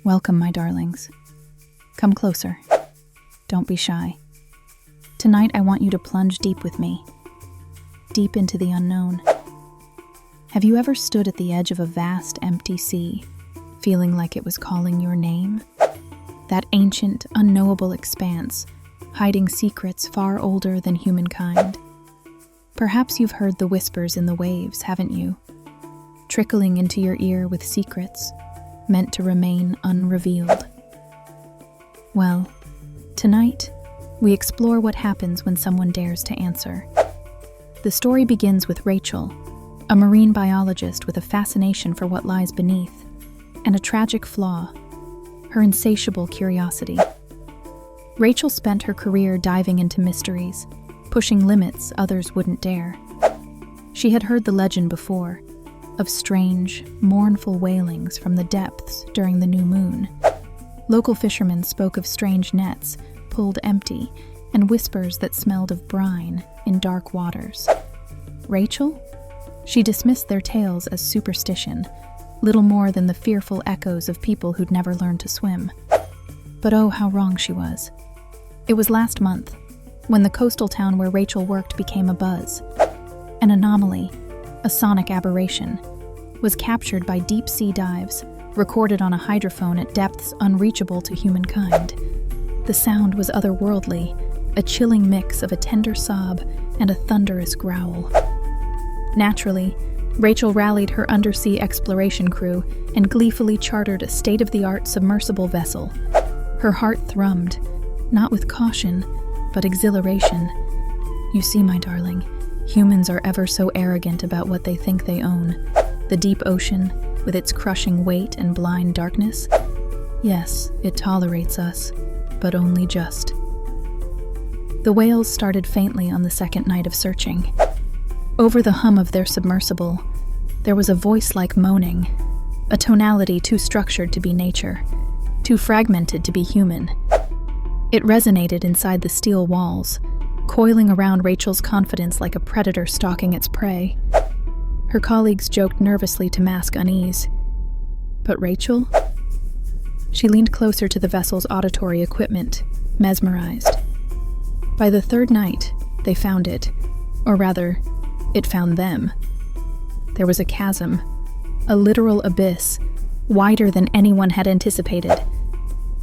Welcome, my darlings. Come closer. Don't be shy. Tonight I want you to plunge deep with me, deep into the unknown. Have you ever stood at the edge of a vast, empty sea, feeling like it was calling your name? That ancient, unknowable expanse, hiding secrets far older than humankind. Perhaps you've heard the whispers in the waves, haven't you? Trickling into your ear with secrets meant to remain unrevealed. Well, tonight, we explore what happens when someone dares to answer. The story begins with Rachel, a marine biologist with a fascination for what lies beneath, and a tragic flaw, her insatiable curiosity. Rachel spent her career diving into mysteries, pushing limits others wouldn't dare. She had heard the legend before, of strange, mournful wailings from the depths during the new moon. Local fishermen spoke of strange nets pulled empty and whispers that smelled of brine in dark waters. Rachel? She dismissed their tales as superstition, little more than the fearful echoes of people who'd never learned to swim. But oh, how wrong she was. It was last month, when the coastal town where Rachel worked became a buzz. An anomaly, a sonic aberration, was captured by deep-sea dives, recorded on a hydrophone at depths unreachable to humankind. The sound was otherworldly, a chilling mix of a tender sob and a thunderous growl. Naturally, Rachel rallied her undersea exploration crew and gleefully chartered a state-of-the-art submersible vessel. Her heart thrummed, not with caution, but exhilaration. You see, my darling, humans are ever so arrogant about what they think they own. The deep ocean, with its crushing weight and blind darkness, yes, it tolerates us, but only just. The whales started faintly on the second night of searching. Over the hum of their submersible, there was a voice-like moaning, a tonality too structured to be nature, too fragmented to be human. It resonated inside the steel walls, coiling around Rachel's confidence like a predator stalking its prey. Her colleagues joked nervously to mask unease. But Rachel? She leaned closer to the vessel's auditory equipment, mesmerized. By the third night, they found it, or rather, it found them. There was a chasm, a literal abyss, wider than anyone had anticipated.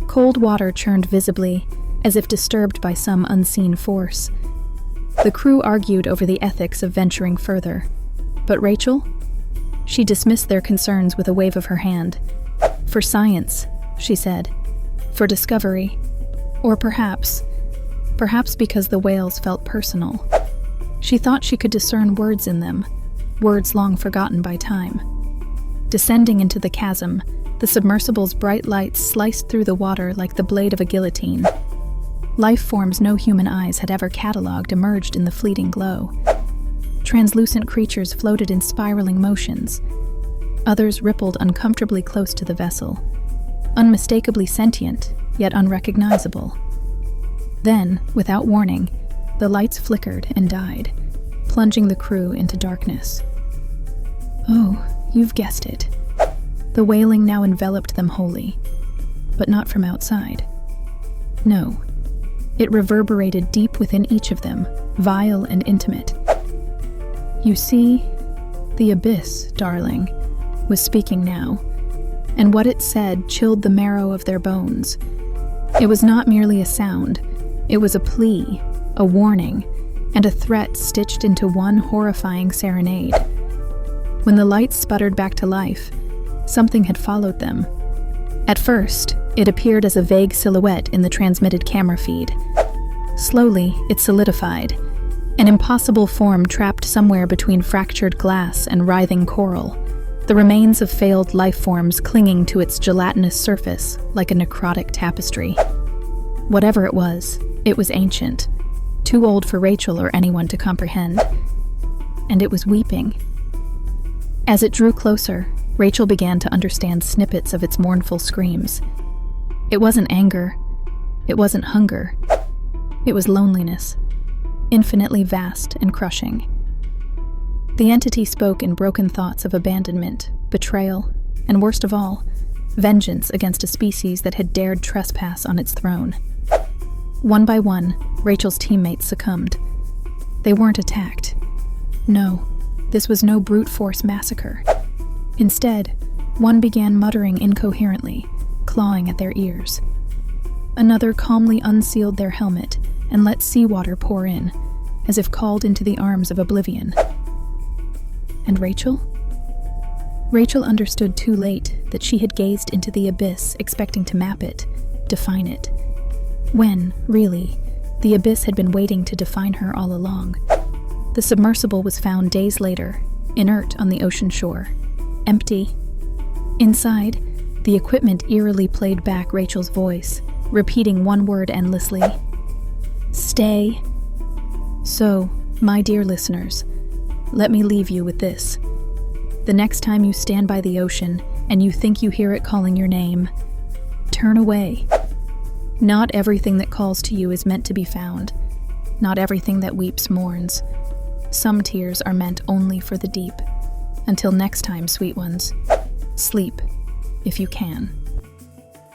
Cold water churned visibly, as if disturbed by some unseen force. The crew argued over the ethics of venturing further. But Rachel? She dismissed their concerns with a wave of her hand. For science, she said. For discovery. Or perhaps because the whales felt personal. She thought she could discern words in them, words long forgotten by time. Descending into the chasm, the submersible's bright lights sliced through the water like the blade of a guillotine. Life forms no human eyes had ever catalogued emerged in the fleeting glow. Translucent creatures floated in spiraling motions. Others rippled uncomfortably close to the vessel, unmistakably sentient, yet unrecognizable. Then, without warning, the lights flickered and died, plunging the crew into darkness. Oh, you've guessed it. The wailing now enveloped them wholly, but not from outside. No, it reverberated deep within each of them, vile and intimate. You see, the abyss, darling, was speaking now, and what it said chilled the marrow of their bones. It was not merely a sound, it was a plea, a warning, and a threat stitched into one horrifying serenade. When the lights sputtered back to life, something had followed them. At first, it appeared as a vague silhouette in the transmitted camera feed. Slowly, it solidified, an impossible form trapped somewhere between fractured glass and writhing coral, the remains of failed life forms clinging to its gelatinous surface like a necrotic tapestry. Whatever it was ancient, too old for Rachel or anyone to comprehend. And it was weeping. As it drew closer, Rachel began to understand snippets of its mournful screams. It wasn't anger. It wasn't hunger. It was loneliness, infinitely vast and crushing. The entity spoke in broken thoughts of abandonment, betrayal, and worst of all, vengeance against a species that had dared trespass on its throne. One by one, Rachel's teammates succumbed. They weren't attacked. No, this was no brute force massacre. Instead, one began muttering incoherently, clawing at their ears. Another calmly unsealed their helmet and let seawater pour in, as if called into the arms of oblivion. And Rachel? Rachel understood too late that she had gazed into the abyss expecting to map it, define it. When, really, the abyss had been waiting to define her all along. The submersible was found days later, inert on the ocean shore, empty. Inside, the equipment eerily played back Rachel's voice, repeating one word endlessly. Stay. So, my dear listeners, let me leave you with this. The next time you stand by the ocean and you think you hear it calling your name, turn away. Not everything that calls to you is meant to be found. Not everything that weeps mourns. Some tears are meant only for the deep. Until next time, sweet ones, sleep if you can.